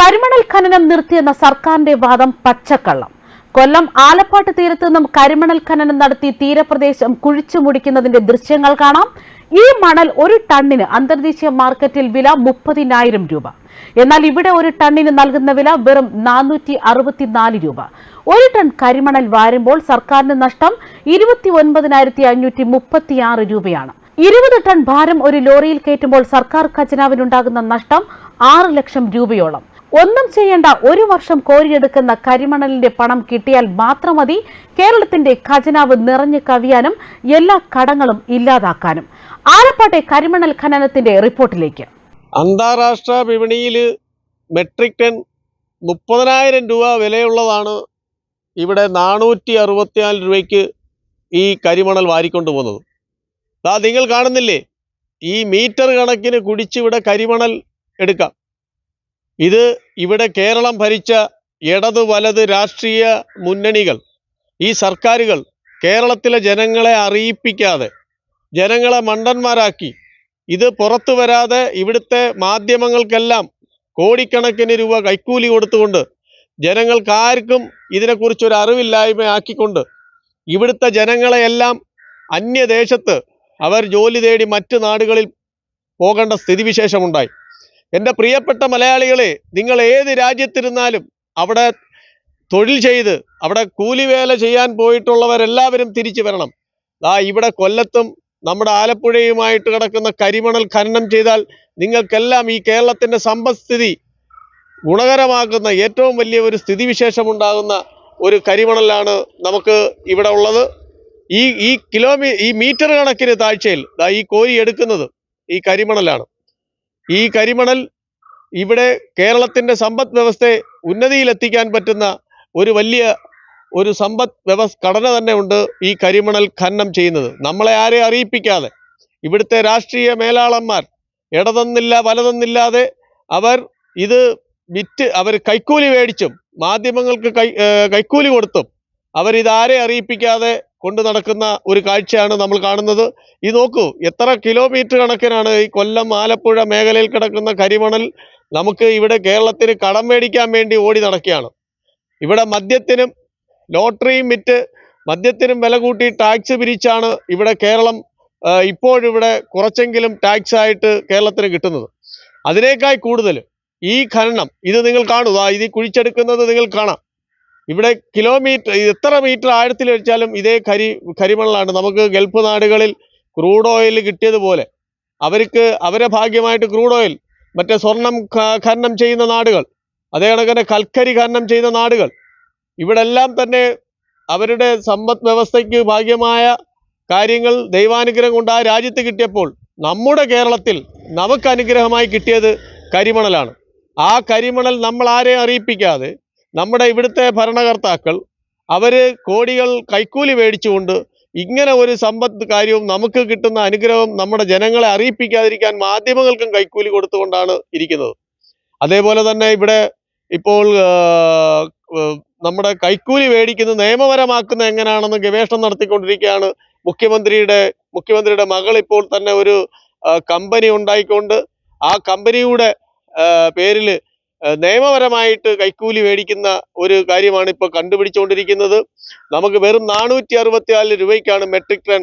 കരിമണൽ ഖനനം നിർത്തിയെന്ന സർക്കാരിന്റെ വാദം പച്ചക്കള്ളം. കൊല്ലം ആലപ്പാട്ട് തീരത്ത് നിന്നും കരിമണൽ ഖനനം നടത്തി തീരപ്രദേശം കുഴിച്ചു മുടിക്കുന്നതിന്റെ ദൃശ്യങ്ങൾ കാണാം. ഈ മണൽ ഒരു ടണ്ണിന് അന്തർദേശീയ മാർക്കറ്റിൽ വില 30,000 രൂപ. എന്നാൽ ഇവിടെ ഒരു ടണ്ണിന് നൽകുന്ന വില വെറും 464 രൂപ. ഒരു ടൺ കരിമണൽ വാരുമ്പോൾ സർക്കാരിന് നഷ്ടം 29,536 രൂപയാണ്. 20 ടൺ ഭാരം ഒരു ലോറിയിൽ കയറ്റുമ്പോൾ സർക്കാർ ഖജനാവിനുണ്ടാകുന്ന നഷ്ടം 6 ലക്ഷം രൂപയോളം. ഒന്നും ചെയ്യേണ്ട, ഒരു വർഷം കോരിയെടുക്കുന്ന കരിമണലിന്റെ പണം കിട്ടിയാൽ മാത്രം മതി കേരളത്തിന്റെ ഖജനാവ് നിറഞ്ഞു കവിയാനും എല്ലാ കടങ്ങളും ഇല്ലാതാക്കാനും. ആലപ്പാട്ടെ കരിമണൽ ഖനനത്തിന്റെ റിപ്പോർട്ടിലേക്ക്. അന്താരാഷ്ട്ര വിപണിയിൽ മെട്രിക് ടൺ 30,000 രൂപ വിലയുള്ളതാണ് ഇവിടെ 464 രൂപയ്ക്ക് ഈ കരിമണൽ വാരിക്കൊണ്ടുപോകുന്നത്. നിങ്ങൾ കാണുന്നില്ലേ, ഈ മീറ്റർ കണക്കിന് കുടിച്ചിവിടെ കരിമണൽ എടുക്കാം. ഇത് ഇവിടെ കേരളം ഭരിച്ച ഇടത് വലത് രാഷ്ട്രീയ മുന്നണികൾ, ഈ സർക്കാരുകൾ കേരളത്തിലെ ജനങ്ങളെ അറിയിപ്പിക്കാതെ ജനങ്ങളെ മണ്ടന്മാരാക്കി ഇത് പുറത്തു വരാതെ ഇവിടുത്തെ മാധ്യമങ്ങൾക്കെല്ലാം കോടിക്കണക്കിന് രൂപ കൈക്കൂലി കൊടുത്തുകൊണ്ട് ജനങ്ങൾക്കാർക്കും ഇതിനെക്കുറിച്ചൊരു അറിവില്ലായ്മ ആക്കിക്കൊണ്ട് ഇവിടുത്തെ ജനങ്ങളെയെല്ലാം അന്യദേശത്ത് അവർ ജോലി തേടി മറ്റ് നാടുകളിൽ പോകേണ്ട സ്ഥിതിവിശേഷമുണ്ടായി. എൻ്റെ പ്രിയപ്പെട്ട മലയാളികളെ, നിങ്ങൾ ഏത് രാജ്യത്തിരുന്നാലും അവിടെ തൊഴിൽ ചെയ്ത് അവിടെ കൂലിവേല ചെയ്യാൻ പോയിട്ടുള്ളവരെല്ലാവരും തിരിച്ചു വരണം. ഇവിടെ കൊല്ലത്തും നമ്മുടെ ആലപ്പുഴയുമായിട്ട് കിടക്കുന്ന കരിമണൽ ഖനനം ചെയ്താൽ നിങ്ങൾക്കെല്ലാം ഈ കേരളത്തിൻ്റെ സമ്പദ്സ്ഥിതി ഗുണകരമാക്കുന്ന ഏറ്റവും വലിയ ഒരു സ്ഥിതിവിശേഷമുണ്ടാകുന്ന ഒരു കരിമണലാണ് നമുക്ക് ഇവിടെ ഉള്ളത്. ഈ മീറ്റർ കണക്കിന് താഴ്ചയിൽ ഈ കോരി എടുക്കുന്നത് ഈ കരിമണലാണ്. ഈ കരിമണൽ ഇവിടെ കേരളത്തിൻ്റെ സമ്പദ് വ്യവസ്ഥയെ ഉന്നതിയിലെത്തിക്കാൻ പറ്റുന്ന ഒരു വലിയ ഒരു സമ്പദ് ഘടന തന്നെ ഉണ്ട് ഈ കരിമണൽ ഖനനം ചെയ്യുന്നത്. നമ്മളെ ആരെ അറിയിപ്പിക്കാതെ ഇവിടുത്തെ രാഷ്ട്രീയ മേലാളന്മാർ ഇടതെന്നില്ല വലതെന്നില്ലാതെ അവർ ഇത് വിറ്റ് അവർ കൈക്കൂലി മേടിച്ചും മാധ്യമങ്ങൾക്ക് കൈക്കൂലി കൊടുത്തും അവരിതാരെ അറിയിപ്പിക്കാതെ കൊണ്ടു നടക്കുന്ന ഒരു കാഴ്ചയാണ് നമ്മൾ കാണുന്നത്. ഈ നോക്കൂ, എത്ര കിലോമീറ്റർ കണക്കിനാണ് ഈ കൊല്ലം ആലപ്പുഴ മേഖലയിൽ കിടക്കുന്ന കരിമണൽ നമുക്ക് ഇവിടെ കേരളത്തിന് കടം മേടിക്കാൻ വേണ്ടി ഓടി നടക്കുകയാണ്. ഇവിടെ മദ്യത്തിനും ലോട്ടറിയും വിറ്റ് മദ്യത്തിനും വില കൂട്ടി ടാക്സ് പിരിച്ചാണ് ഇവിടെ കേരളം ഇപ്പോഴിവിടെ കുറച്ചെങ്കിലും ടാക്സ് ആയിട്ട് കേരളത്തിന് കിട്ടുന്നത്. അതിനേക്കാൾ കൂടുതൽ ഈ ഖനനം ഇത് നിങ്ങൾ കാണുക, ഇത് കുഴിച്ചെടുക്കുന്നത് നിങ്ങൾ കാണാം. ഇവിടെ കിലോമീറ്റർ എത്ര മീറ്റർ ആഴത്തിൽ വെച്ചാലും ഇതേ കരിമണലാണ്. നമുക്ക് ഗൾഫ് നാടുകളിൽ ക്രൂഡ് ഓയിൽ കിട്ടിയതുപോലെ അവരെ ഭാഗ്യമായിട്ട് ക്രൂഡ് ഓയിൽ, മറ്റേ സ്വർണം ഖനനം ചെയ്യുന്ന നാടുകൾ, അതേ കണക്കിന് കൽക്കരി ഖനനം ചെയ്യുന്ന നാടുകൾ, ഇവിടെ എല്ലാം തന്നെ അവരുടെ സമ്പദ് വ്യവസ്ഥയ്ക്ക് ഭാഗ്യമായ കാര്യങ്ങൾ ദൈവാനുഗ്രഹം കൊണ്ട് ആ രാജ്യത്ത് കിട്ടിയപ്പോൾ നമ്മുടെ കേരളത്തിൽ നമുക്ക് അനുഗ്രഹമായി കിട്ടിയത് കരിമണലാണ്. ആ കരിമണൽ നമ്മൾ ആരെയും അറിയിപ്പിക്കാതെ നമ്മുടെ ഇവിടുത്തെ ഭരണകർത്താക്കൾ കോടികൾ കൈക്കൂലി മേടിച്ചുകൊണ്ട് ഇങ്ങനെ ഒരു സമ്പദ് കാര്യവും നമുക്ക് കിട്ടുന്ന അനുഗ്രഹം നമ്മുടെ ജനങ്ങളെ അറിയിപ്പിക്കാതിരിക്കാൻ മാധ്യമങ്ങൾക്കും കൈക്കൂലി കൊടുത്തുകൊണ്ടാണ് ഇരിക്കുന്നത്. അതേപോലെ തന്നെ ഇവിടെ ഇപ്പോൾ നമ്മുടെ കൈക്കൂലി മേടിക്കുന്നത് നിയമപരമാക്കുന്നത് എങ്ങനെയാണെന്ന് ഗവേഷണം നടത്തിക്കൊണ്ടിരിക്കുകയാണ് മുഖ്യമന്ത്രിയുടെ മകൾ. ഇപ്പോൾ തന്നെ ഒരു കമ്പനി ഉണ്ടായിക്കൊണ്ട് ആ കമ്പനിയുടെ പേരിൽ നിയമപരമായിട്ട് കൈക്കൂലി മേടിക്കുന്ന ഒരു കാര്യമാണ് ഇപ്പോൾ കണ്ടുപിടിച്ചുകൊണ്ടിരിക്കുന്നത്. നമുക്ക് വെറും 464 രൂപയ്ക്കാണ് മെട്രിക് ടൺ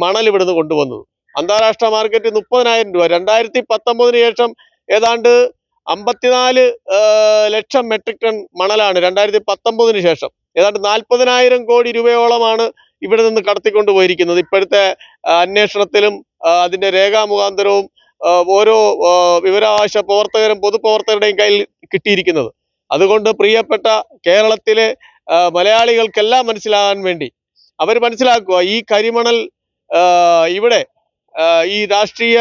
മണൽ ഇവിടുന്ന് കൊണ്ടുവന്നത്. അന്താരാഷ്ട്ര മാർക്കറ്റ് 30,000 രൂപ. 2019 ശേഷം ഏതാണ്ട് 54 ലക്ഷം മെട്രിക് ടൺ മണലാണ് 2019 ശേഷം ഏതാണ്ട് 40,000 കോടി രൂപയോളമാണ് ഇവിടെ നിന്ന് കടത്തിക്കൊണ്ട് പോയിരിക്കുന്നത്. ഇപ്പോഴത്തെ അന്വേഷണത്തിലും അതിൻ്റെ രേഖാമുഖാന്തരവും ഓരോ വിവരാവകാശ പ്രവർത്തകരും പൊതുപ്രവർത്തകരുടെയും കയ്യിൽ കിട്ടിയിരിക്കുന്നത്. അതുകൊണ്ട് പ്രിയപ്പെട്ട കേരളത്തിലെ മലയാളികൾക്കെല്ലാം മനസ്സിലാകാൻ വേണ്ടി അവർ മനസ്സിലാക്കുക, ഈ കരിമണൽ ഇവിടെ ഈ രാഷ്ട്രീയ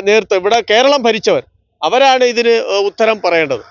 നേതൃത്വം, ഇവിടെ കേരളം ഭരിച്ചവർ, അവരാണ് ഇതിന് ഉത്തരം പറയേണ്ടത്.